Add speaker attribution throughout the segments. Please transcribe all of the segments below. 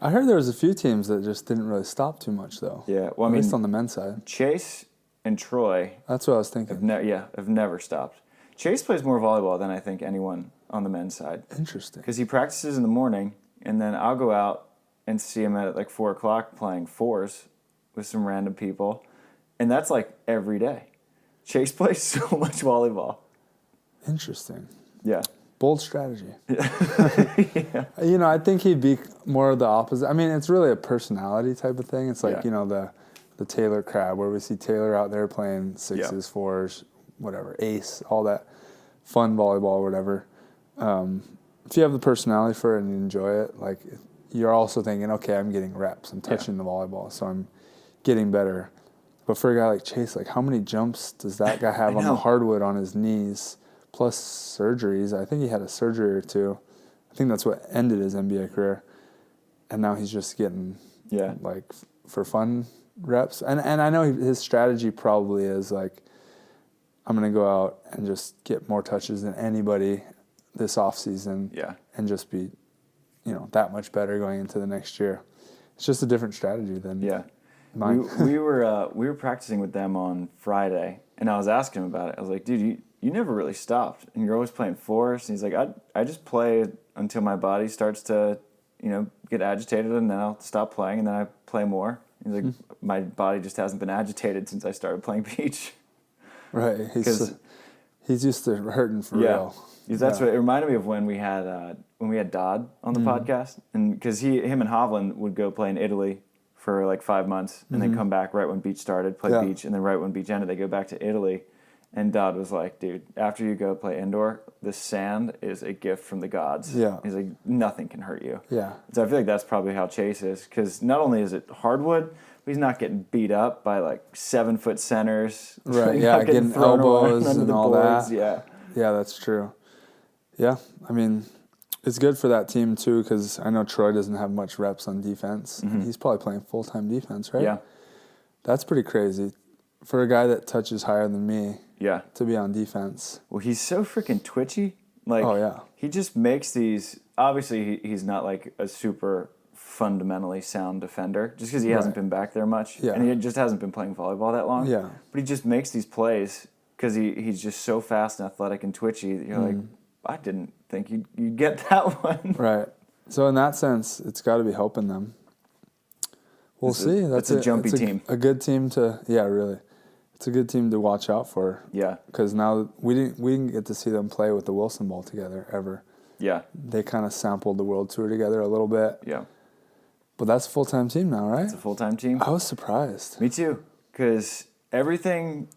Speaker 1: I heard there was a few teams that just didn't really stop too much, though.
Speaker 2: Yeah, well,
Speaker 1: at least on the men's side.
Speaker 2: Chase and Troy
Speaker 1: That's what I was thinking.
Speaker 2: have never stopped. Chase plays more volleyball than I think anyone on the men's side.
Speaker 1: Interesting.
Speaker 2: Because he practices in the morning, and then I'll go out and see him at like 4 o'clock playing fours with some random people, and that's like every day. Chase plays so much volleyball.
Speaker 1: Interesting.
Speaker 2: Yeah.
Speaker 1: Bold strategy.
Speaker 2: Yeah.
Speaker 1: You know, I think he'd be more of the opposite. I mean, it's really a personality type of thing. It's like, you know, the Taylor crab, where we see Taylor out there playing sixes, fours, whatever, ace, all that fun volleyball or whatever. If you have the personality for it and you enjoy it, like, you're also thinking, okay, I'm getting reps. I'm touching the volleyball, so I'm getting better. But for a guy like Chase, like, how many jumps does that guy have on the hardwood on his knees, plus surgeries? I think he had a surgery or two. I think that's what ended his NBA career. And now he's just getting, like, for fun reps. And I know his strategy probably is, like, I'm going to go out and just get more touches than anybody this offseason and just be, you know, that much better going into the next year. It's just a different strategy than mine.
Speaker 2: We were practicing with them on Friday, and I was asking him about it. I was like, dude, you never really stopped, and you're always playing fours. And he's like, I just play until my body starts to, you know, get agitated, and then I'll stop playing, and then I play more. He's like, my body just hasn't been agitated since I started playing beach.
Speaker 1: Right. He's used to hurting for real.
Speaker 2: That's what it reminded me of when we had Dodd on the podcast, and because him and Hovland would go play in Italy for like 5 months, and then come back right when beach started, play beach, and then right when beach ended, they go back to Italy. And Dodd was like, dude, after you go play indoor, the sand is a gift from the gods.
Speaker 1: Yeah.
Speaker 2: He's like, nothing can hurt you.
Speaker 1: Yeah.
Speaker 2: So I feel like that's probably how Chase is, because not only is it hardwood, but he's not getting beat up by like 7-foot centers.
Speaker 1: Right, yeah, getting elbows and all
Speaker 2: boards.
Speaker 1: that.
Speaker 2: Yeah.
Speaker 1: Yeah, that's true. Yeah, I mean, it's good for that team too, because I know Troy doesn't have much reps on defense. And he's probably playing full-time defense, right?
Speaker 2: Yeah.
Speaker 1: That's pretty crazy. For a guy that touches higher than me, to be on defense.
Speaker 2: Well, he's so freaking twitchy. Like, he just makes these. Obviously, he's not like a super fundamentally sound defender, just because he hasn't been back there much, and he just hasn't been playing volleyball that long.
Speaker 1: Yeah,
Speaker 2: but he just makes these plays because he's just so fast and athletic and twitchy that you're like, I didn't think you'd get that one.
Speaker 1: Right. So in that sense, it's got to be helping them. We'll see. That's
Speaker 2: a jumpy team.
Speaker 1: A good team to really. It's a good team to watch out for.
Speaker 2: Yeah.
Speaker 1: Because now we didn't get to see them play with the Wilson ball together ever. Yeah. They kind of sampled the World Tour together a little bit. Yeah. But that's a full-time team now, right? It's
Speaker 2: a full-time team.
Speaker 1: I was surprised.
Speaker 2: Me too. Because everything,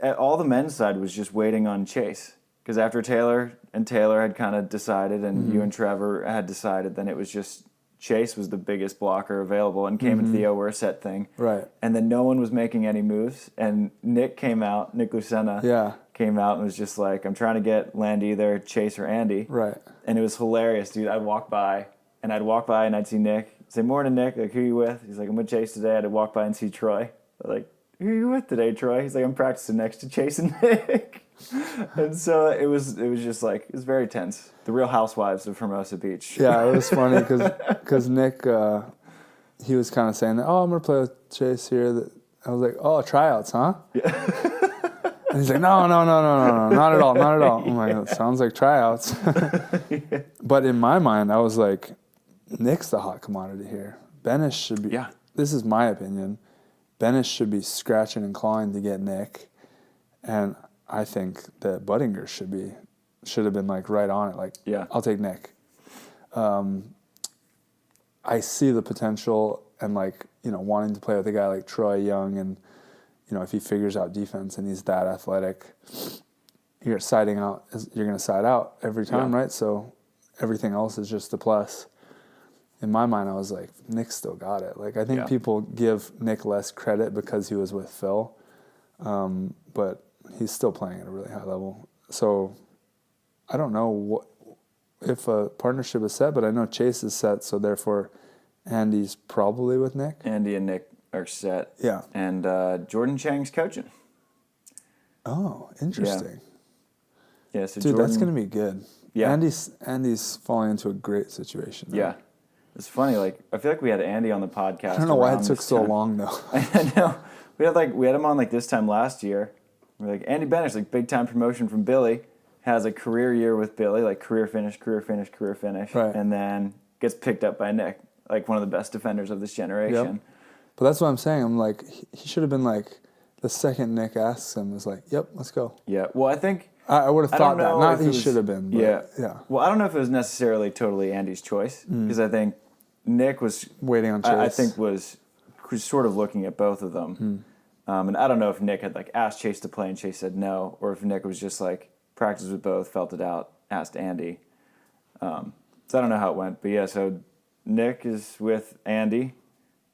Speaker 2: all the men's side was just waiting on Chase. Because after Taylor had kind of decided, and you and Trevor had decided, then it was just Chase was the biggest blocker available, and came into the O, we're a set thing. Right. And then no one was making any moves, and Nick Lucena came out and was just like, I'm trying to land either Chase or Andy. Right. And it was hilarious, dude. I'd walk by and I'd see Nick, say, morning, Nick, like, who are you with? He's like, I'm with Chase today. I'd walk by and see Troy. I'm like, who are you with today, Troy? He's like, I'm practicing next to Chase and Nick. And so it was just like, it was very tense. The Real Housewives of Hermosa Beach.
Speaker 1: Yeah, it was funny because Nick, he was kind of saying that, I'm going to play with Chase here. I was like, tryouts, huh? Yeah. And he's like, no, not at all. I'm like, it sounds like tryouts. But in my mind, I was like, Nick's the hot commodity here. Bennis should be, this is my opinion, Bennis should be scratching and clawing to get Nick. And I think that Buttinger should have been like right on it. Like, I'll take Nick. I see the potential and like, wanting to play with a guy like Troy Young, and, if he figures out defense and he's that athletic, you're going to side out every time, right? So everything else is just a plus. In my mind, I was like, Nick still got it. Like, I think people give Nick less credit because he was with Phil, but he's still playing at a really high level. So I don't know if a partnership is set, but I know Chase is set, so therefore Andy's probably with Nick.
Speaker 2: Andy and Nick are set. Yeah. And Jordan Chang's coaching.
Speaker 1: Oh, interesting.
Speaker 2: Yeah, so
Speaker 1: dude, that's going to be good.
Speaker 2: Yeah.
Speaker 1: Andy's falling into a great situation. Though.
Speaker 2: Yeah. It's funny, like, I feel like we had Andy on the podcast.
Speaker 1: I don't know why it took so long, though.
Speaker 2: I know. We had him on, like, this time last year. We're like, Andy Benish, like, big-time promotion from Billy, has a career year with Billy, like, career finish.
Speaker 1: Right.
Speaker 2: And then gets picked up by Nick, like, one of the best defenders of this generation.
Speaker 1: Yep. But that's what I'm saying. I'm like, he should have been like, the second Nick asks him, is like, yep, let's go.
Speaker 2: Yeah, well, I think...
Speaker 1: I would have thought that. Not he should have been, but yeah.
Speaker 2: Well, I don't know if it was necessarily totally Andy's choice, because I think Nick was...
Speaker 1: Waiting on Chase.
Speaker 2: I think was sort of looking at both of them. And I don't know if Nick had, like, asked Chase to play and Chase said no, or if Nick was just, like, practiced with both, felt it out, asked Andy. So I don't know how it went. But, yeah, so Nick is with Andy,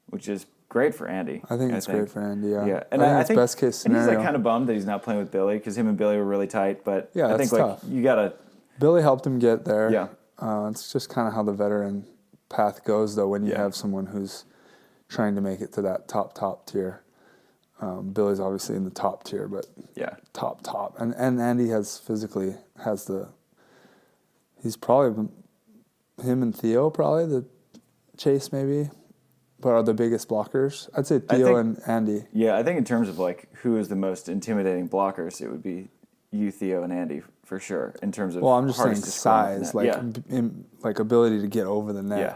Speaker 2: which is great for Andy.
Speaker 1: I think it's great for Andy, yeah.
Speaker 2: Yeah,
Speaker 1: and I think it's best case scenario.
Speaker 2: And he's, like, kind of bummed that he's not playing with Billy, because him and Billy were really tight. But
Speaker 1: yeah,
Speaker 2: I think,
Speaker 1: tough.
Speaker 2: like, you got to...
Speaker 1: Billy helped him get there.
Speaker 2: Yeah.
Speaker 1: It's just kind of how the veteran path goes, though, when you have someone who's trying to make it to that top tier. Billy's obviously in the top tier, but top. And Andy he's probably, him and Theo probably, the Chase maybe, but are the biggest blockers. I'd say Theo and Andy.
Speaker 2: Yeah, I think in terms of, like, who is the most intimidating blockers, it would be you, Theo, and Andy for sure, in terms of...
Speaker 1: Well, I'm just saying size, like, like ability to get over the net.
Speaker 2: Yeah.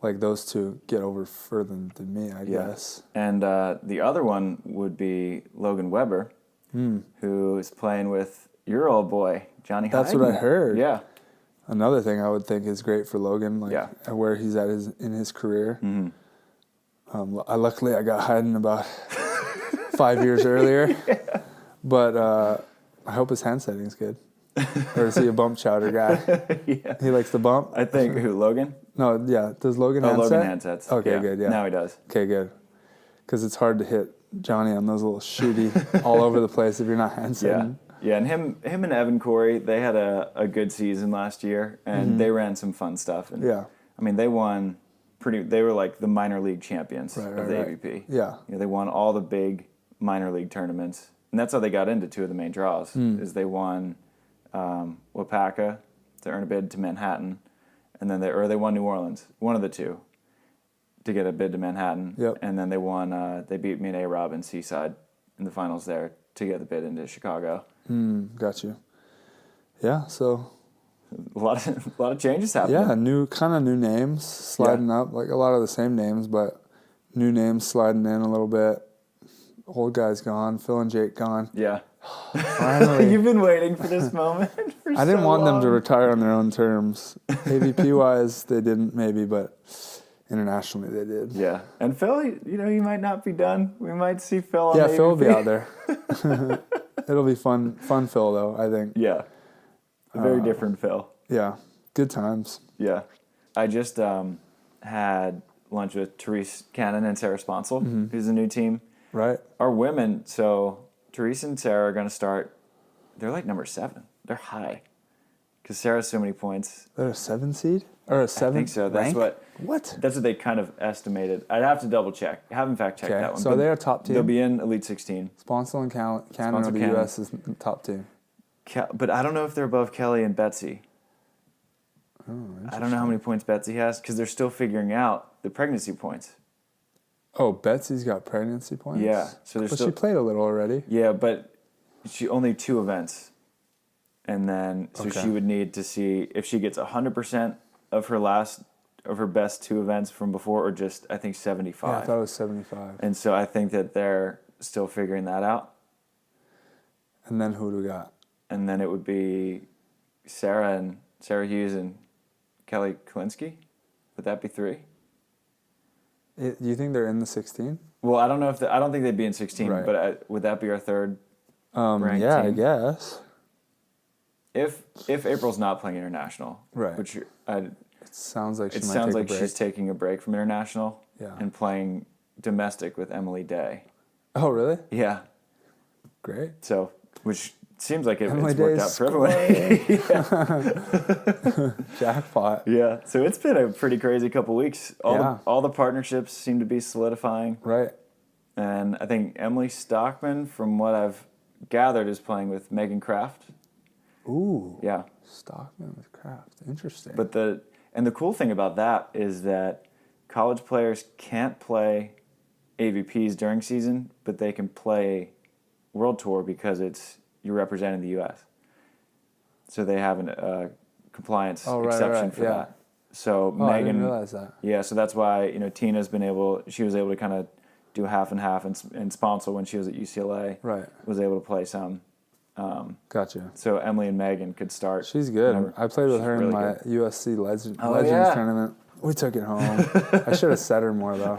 Speaker 1: Like, those two get over further than me, I guess.
Speaker 2: And the other one would be Logan Weber, who is playing with your old boy, Johnny Hyden.
Speaker 1: That's what I heard.
Speaker 2: Yeah.
Speaker 1: Another thing I would think is great for Logan, like where he's at in his career. Luckily, I got Hyden about 5 years earlier. But I hope his hand setting's good. Or is he a bump chowder guy? He likes to bump?
Speaker 2: I think, who, Logan?
Speaker 1: No, yeah. Does Logan hand
Speaker 2: Logan
Speaker 1: set?
Speaker 2: hand sets.
Speaker 1: Okay, good, yeah.
Speaker 2: Now he does.
Speaker 1: Okay, good. Because it's hard to hit Johnny on those little shooty all over the place if you're not hand setting.
Speaker 2: Yeah, and him and Evan Corey, they had a good season last year, and they ran some fun stuff. And I mean, they won they were like the minor league champions of the AVP.
Speaker 1: Yeah.
Speaker 2: They won all the big minor league tournaments. And that's how they got into two of the main draws, is they won Wapaka to earn a bid to Manhattan, and then they won New Orleans, one of the two, to get a bid to Manhattan.
Speaker 1: Yep.
Speaker 2: And then they won, they beat me and A-Rob in Seaside in the finals there to get the bid into Chicago.
Speaker 1: Got you. Yeah, so...
Speaker 2: A lot of changes happening.
Speaker 1: Yeah, new names sliding up, like a lot of the same names, but new names sliding in a little bit. Old guys gone, Phil and Jake gone.
Speaker 2: Yeah.
Speaker 1: Finally.
Speaker 2: You've been waiting for this moment for
Speaker 1: I didn't
Speaker 2: so
Speaker 1: want
Speaker 2: long.
Speaker 1: them to retire on their own terms. AVP-wise, they didn't maybe, but internationally they did.
Speaker 2: Yeah. And Phil, he might not be done. We might see Phil on
Speaker 1: Phil will
Speaker 2: AVP.
Speaker 1: be out there. It'll be fun Phil, though, I think.
Speaker 2: Yeah. A very different Phil.
Speaker 1: Yeah. Good times.
Speaker 2: Yeah. I just had lunch with Therese Cannon and Sarah Sponsel, who's the new team.
Speaker 1: Right.
Speaker 2: Our women, so Therese and Sarah are going to start, they're like number 7. They're high. Because Sarah has so many points.
Speaker 1: They're a 7 seed? Or a 7
Speaker 2: I think so. That's
Speaker 1: rank?
Speaker 2: What? That's what they kind of estimated. I'd have to double check. I haven't fact checked that one.
Speaker 1: So they're a top team?
Speaker 2: They'll be in Elite 16.
Speaker 1: Sponsel and Cannon of the U.S. is top team.
Speaker 2: But I don't know if they're above Kelly and Betsy.
Speaker 1: Oh,
Speaker 2: I don't know how many points Betsy has because they're still figuring out the pregnancy points.
Speaker 1: Oh, Betsy's got pregnancy points?
Speaker 2: Yeah. So
Speaker 1: she played a little already.
Speaker 2: Yeah, but she only 2 events. And then, she would need to see if she gets 100% of her best 2 events from before, or just, I think, 75.
Speaker 1: Yeah, I thought it was 75.
Speaker 2: And so I think that they're still figuring that out.
Speaker 1: And then who do we got?
Speaker 2: And then it would be Sarah Hughes and Kelly Kulinski. Would that be 3?
Speaker 1: Do you think they're in the 16?
Speaker 2: Well, I don't know I don't think they'd be in 16,
Speaker 1: right.
Speaker 2: but would that be our third ranked
Speaker 1: yeah,
Speaker 2: team?
Speaker 1: I guess.
Speaker 2: If April's not playing international,
Speaker 1: right?
Speaker 2: Which
Speaker 1: it sounds like
Speaker 2: she's taking a break from international, and playing domestic with Emily Day.
Speaker 1: Oh, really?
Speaker 2: Yeah.
Speaker 1: Great.
Speaker 2: So, which seems like it's
Speaker 1: Day's
Speaker 2: worked out for everyone.
Speaker 1: Jackpot.
Speaker 2: Yeah. So it's been a pretty crazy couple weeks. All the partnerships seem to be solidifying.
Speaker 1: Right.
Speaker 2: And I think Emily Stockman, from what I've gathered, is playing with Megan Kraft.
Speaker 1: Ooh.
Speaker 2: Yeah.
Speaker 1: Stockman with Kraft. Interesting.
Speaker 2: But And the cool thing about that is that college players can't play AVPs during season, but they can play World Tour because you're representing the U.S. So they have a compliance exception for that. So Megan,
Speaker 1: I didn't realize that.
Speaker 2: Yeah, so that's why Tina's she was able to kind of do half and half, and Sponsel when she was at UCLA,
Speaker 1: right,
Speaker 2: was able to play some.
Speaker 1: Gotcha.
Speaker 2: So Emily and Megan could start.
Speaker 1: She's good. I played with her really in my USC Legends tournament. We took it home. I should have set her more though.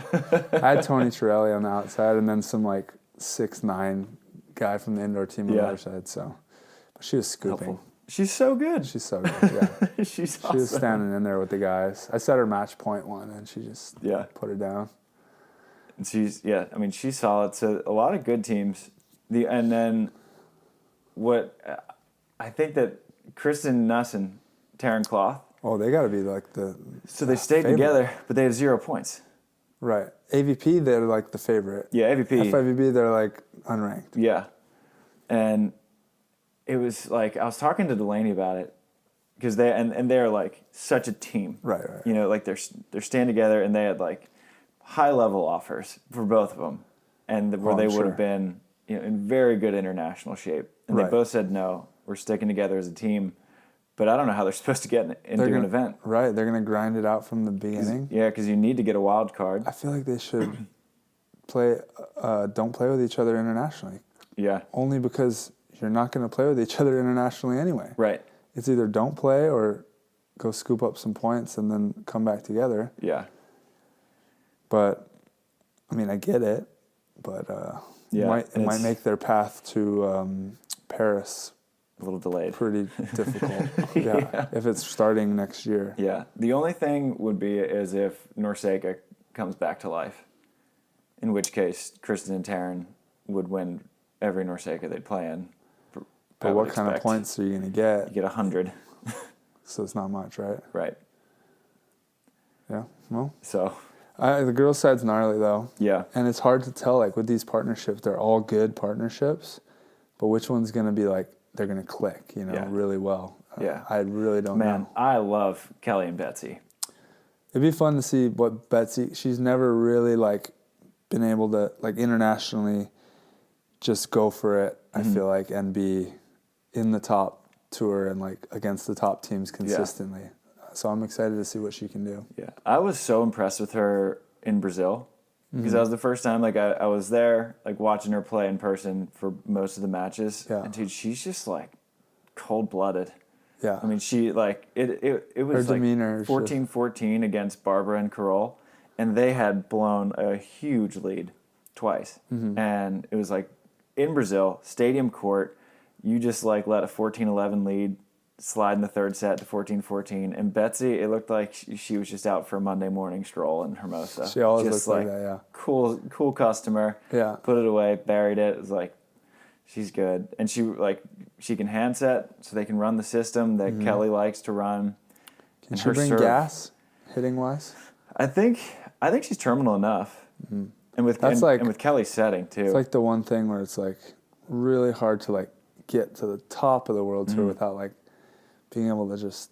Speaker 1: I had Tony Torelli on the outside, and then some 6'9" guy from the indoor team on the other side. So, but she was scooping.
Speaker 2: Helpful. She's so good.
Speaker 1: She's so good. Yeah.
Speaker 2: She's awesome.
Speaker 1: She was standing in there with the guys. I set her match point 1, and she just put her down.
Speaker 2: And she's solid. So a lot of good teams. And then what I think that Kristen Nuss and Taryn Cloth.
Speaker 1: Oh, they got to be the.
Speaker 2: So they stayed together, but they had 0 points.
Speaker 1: Right. AVP, they're the favorite.
Speaker 2: Yeah, AVP.
Speaker 1: FIVB, they're unranked.
Speaker 2: Yeah. And it was I was talking to Delaney about it because they're such a team.
Speaker 1: Right.
Speaker 2: They're staying together, and they had high level offers for both of them, and where they would have been in very good international shape. And they both said no, we're sticking together as a team. But I don't know how they're supposed to get into an event.
Speaker 1: Right, they're going to grind it out from the beginning.
Speaker 2: Yeah, because you need to get a wild card.
Speaker 1: I feel like they should don't play with each other internationally.
Speaker 2: Yeah.
Speaker 1: Only because you're not going to play with each other internationally anyway.
Speaker 2: Right.
Speaker 1: It's either don't play or go scoop up some points and then come back together.
Speaker 2: Yeah.
Speaker 1: But, I get it. But it might make their path to Paris
Speaker 2: a little delayed.
Speaker 1: Pretty difficult. Yeah. If it's starting next year.
Speaker 2: Yeah. The only thing would be is if Norseka comes back to life, in which case Kristen and Taryn would win every Norseka they'd play in.
Speaker 1: But what kind of points are you going to get?
Speaker 2: You get 100.
Speaker 1: So it's not much, right?
Speaker 2: Right.
Speaker 1: Yeah. Well.
Speaker 2: So.
Speaker 1: The girls' side's gnarly, though.
Speaker 2: Yeah.
Speaker 1: And it's hard to tell, with these partnerships, they're all good partnerships, but which one's going to be, they're going to click, really well.
Speaker 2: Yeah.
Speaker 1: I really don't know.
Speaker 2: Man, I love Kelly and Betsy.
Speaker 1: It'd be fun to see what Betsy, she's never really, been able to, internationally just go for it, I feel like, and be in the top tour and, against the top teams consistently. Yeah. So I'm excited to see what she can do.
Speaker 2: Yeah. I was so impressed with her in Brazil because that was the first time, I was there, watching her play in person for most of the matches. Yeah. And, dude, she's just, cold-blooded.
Speaker 1: Yeah.
Speaker 2: She, it was,
Speaker 1: her demeanor
Speaker 2: 14-14 against Barbara and Carole, and they had blown a huge lead twice. Mm-hmm. And it was, in Brazil, stadium court, you just, let a 14-11 lead slide in the third set to 14-14, and Betsy, it looked like she was just out for a Monday morning stroll in Hermosa.
Speaker 1: She always looks like that, yeah.
Speaker 2: Cool customer.
Speaker 1: Yeah.
Speaker 2: Put it away, buried it. It was she's good. And she can hand set, so they can run the system that Kelly likes to run.
Speaker 1: Can she bring gas, hitting-wise?
Speaker 2: I think she's terminal enough. Mm-hmm. And with Kelly's setting, too.
Speaker 1: It's the one thing where it's, really hard to, get to the top of the world tour without, being able to just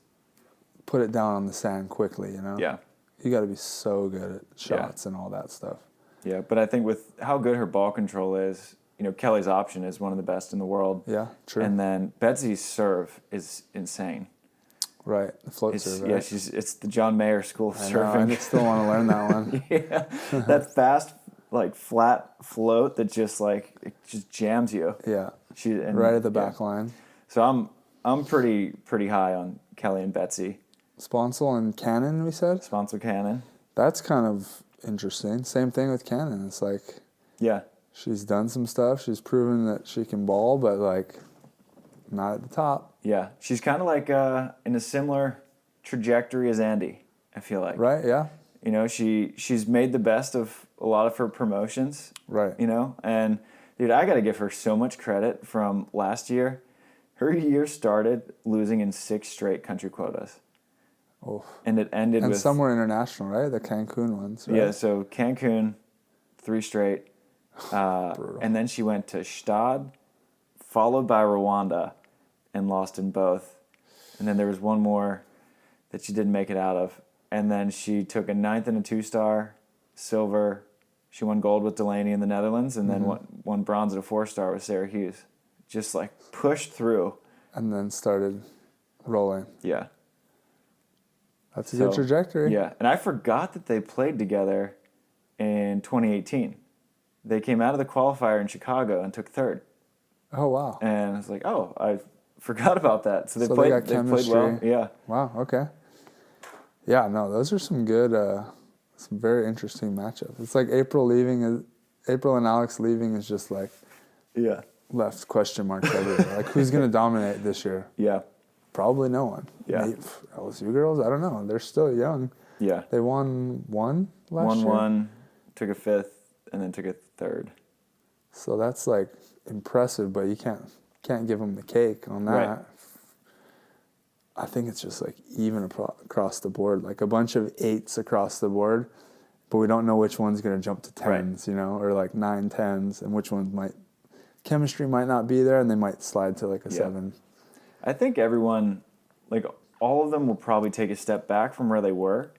Speaker 1: put it down on the sand quickly,
Speaker 2: Yeah.
Speaker 1: You got to be so good at shots and all that stuff.
Speaker 2: Yeah, but I think with how good her ball control is, Kelly's option is one of the best in the world.
Speaker 1: Yeah, true.
Speaker 2: And then Betsy's serve is insane.
Speaker 1: Right, the float serve, right?
Speaker 2: Yeah, it's the John Mayer school of surfing.
Speaker 1: I still want to learn that one.
Speaker 2: Yeah, that fast, flat float that just, it just jams you.
Speaker 1: Yeah, right at the back line.
Speaker 2: So I'm pretty high on Kelly and Betsy.
Speaker 1: Sponsel and Cannon, we said?
Speaker 2: Sponsel Cannon.
Speaker 1: That's kind of interesting. Same thing with Cannon. It's
Speaker 2: yeah,
Speaker 1: she's done some stuff. She's proven that she can ball, but not at the top.
Speaker 2: Yeah, she's kind of in a similar trajectory as Andy, I feel like.
Speaker 1: Right, yeah.
Speaker 2: She's made the best of a lot of her promotions.
Speaker 1: Right.
Speaker 2: And dude, I got to give her so much credit from last year. Her year started losing in 6 straight country quotas.
Speaker 1: Oh.
Speaker 2: And it ended with...
Speaker 1: And some were international, right? The Cancun ones, right?
Speaker 2: Yeah, so Cancun, 3 straight. And then she went to Stade, followed by Rwanda, and lost in both. And then there was one more that she didn't make it out of. And then she took a 9th and a 2-star, silver. She won gold with Delaney in the Netherlands, and then won bronze at a 4-star with Sarah Hughes. Just like pushed through.
Speaker 1: And then started rolling.
Speaker 2: Yeah.
Speaker 1: That's a good trajectory.
Speaker 2: Yeah. And I forgot that they played together in 2018. They came out of the qualifier in Chicago and took 3rd.
Speaker 1: Oh, wow.
Speaker 2: And I was like, oh, I forgot about that. So they
Speaker 1: So
Speaker 2: played.
Speaker 1: they got
Speaker 2: They played
Speaker 1: chemistry.
Speaker 2: well. Yeah.
Speaker 1: Wow, okay. Yeah, no, those are some good, some very interesting matchups. It's like April and Alex leaving is just like
Speaker 2: Yeah.
Speaker 1: left question marks everywhere. Like, who's going to dominate this year?
Speaker 2: Yeah.
Speaker 1: Probably no one.
Speaker 2: Yeah.
Speaker 1: Maybe LSU girls, I don't know. They're still young.
Speaker 2: Yeah.
Speaker 1: They won one last year.
Speaker 2: Won 1, took a 5th, and then took a 3rd.
Speaker 1: So that's like impressive, but you can't give them the cake on that.
Speaker 2: Right.
Speaker 1: I think it's just like even across the board, like a bunch of 8s across the board, but we don't know which one's going to jump to 10s, you know, or like 9 10s, and which ones chemistry might not be there, and they might slide to like a 7.
Speaker 2: I think everyone, like all of them will probably take a step back from where they were,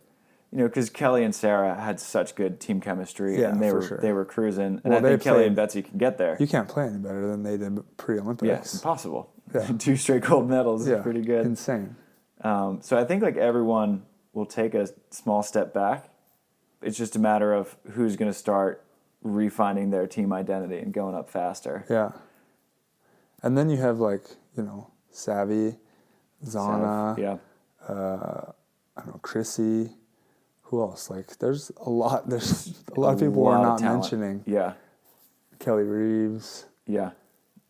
Speaker 2: you know, because Kelly and Sarah had such good team chemistry, and they were cruising, and I think Kelly and Betsy can get there.
Speaker 1: You can't play any better than they did pre-Olympics.
Speaker 2: Yeah, it's impossible.
Speaker 1: Yeah.
Speaker 2: 2 straight gold medals is pretty good.
Speaker 1: Insane.
Speaker 2: So I think like everyone will take a small step back. It's just a matter of who's going to start refining their team identity and going up faster.
Speaker 1: Yeah. And then you have like, you know, Savvy, Zana, I don't know, Chrissy. Who else? Like, there's a lot of people we're not mentioning.
Speaker 2: Yeah.
Speaker 1: Kelly Reeves.
Speaker 2: Yeah.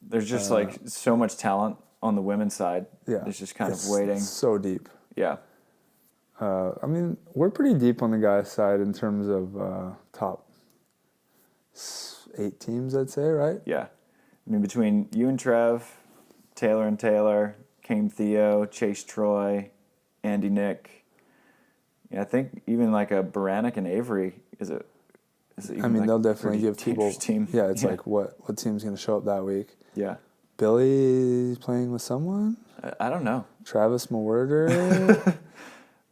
Speaker 2: There's just like so much talent on the women's side.
Speaker 1: Yeah.
Speaker 2: It's just kind of waiting.
Speaker 1: It's so deep.
Speaker 2: Yeah.
Speaker 1: I mean, we're pretty deep on the guys' side in terms of top 8 teams, I'd say, right?
Speaker 2: Yeah. I mean, between you and Trev, Taylor and Taylor, Kame Theo, Chase Troy, Andy Nick. Yeah, I think even like a Baranek and Avery is it.
Speaker 1: I mean, they'll definitely give people.
Speaker 2: Team.
Speaker 1: Yeah, it's like what team's going to show up that week?
Speaker 2: Yeah.
Speaker 1: Billy playing with someone?
Speaker 2: I don't know.
Speaker 1: Travis Mewhirter?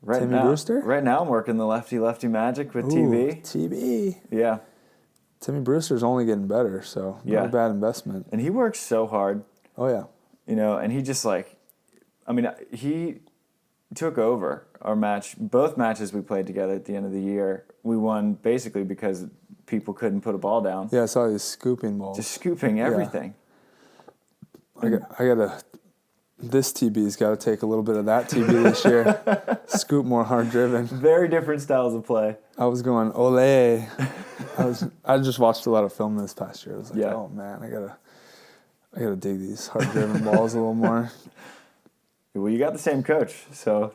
Speaker 1: Timmy Brewster?
Speaker 2: Right now I'm working the lefty magic with TB.
Speaker 1: TB.
Speaker 2: Yeah.
Speaker 1: Timmy Brewster's only getting better, so not a bad investment.
Speaker 2: And he works so hard.
Speaker 1: Oh, yeah.
Speaker 2: You know, and he just like, I mean, he took over our match. Both matches we played together at the end of the year, we won basically because people couldn't put a ball down.
Speaker 1: Yeah, I saw these scooping balls.
Speaker 2: Just scooping everything.
Speaker 1: Yeah. This TB's got to take a little bit of that TB this year. Scoop more hard driven.
Speaker 2: Very different styles of play.
Speaker 1: I was going, ole. I just watched a lot of film this past year. I was like, oh man, I gotta dig these hard driven balls a little more.
Speaker 2: Well, you got the same coach, so